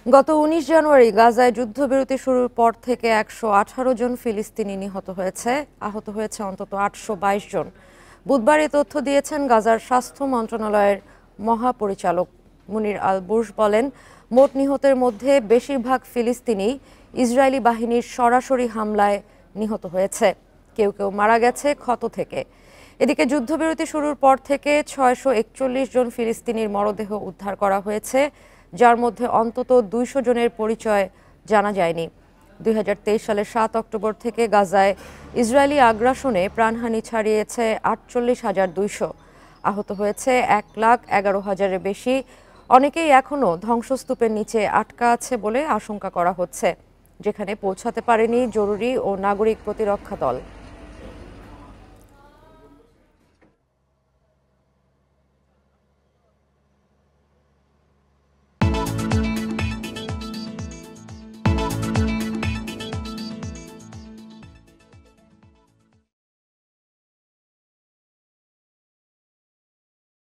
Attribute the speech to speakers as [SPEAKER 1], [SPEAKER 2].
[SPEAKER 1] গত ১৯ জানুয়ারি গাজায় যুদ্ধবিরতি শুরুর পর থেকে ১১৮ জন ফিলিস্তিনি নিহত হয়েছে, আহত হয়েছে অন্তত ৮২২ জন। বুধবার এ তথ্য দিয়েছেন গাজার স্বাস্থ্য মন্ত্রণালয়ের মহাপরিচালক মুনির আল বুরশ। বলেন, মোট নিহতের মধ্যে বেশিরভাগ ফিলিস্তিনি ইসরায়েলি বাহিনীর সরাসরি হামলায় নিহত হয়েছে। কেউ কেউ মারা গেছে ক্ষত থেকে। এদিকে যুদ্ধবিরতি শুরুর পর থেকে ৬৪১ জন ফিলিস্তিনির মরদেহ উদ্ধার করা হয়েছে, যার মধ্যে অন্তত ২০০ জনের পরিচয় জানা যায়নি। ২০২৩ সালের ৭ অক্টোবর থেকে গাজায় ইসরায়েলি আগ্রাসনে প্রাণহানি ছাড়িয়েছে ৪৮,২০০। আহত হয়েছে ১,১১,০০০-এর বেশি। অনেকেই এখনও ধ্বংসস্তূপের নিচে আটকা আছে বলে আশঙ্কা করা হচ্ছে, যেখানে পৌঁছাতে পারেনি জরুরি ও নাগরিক প্রতিরক্ষা দল।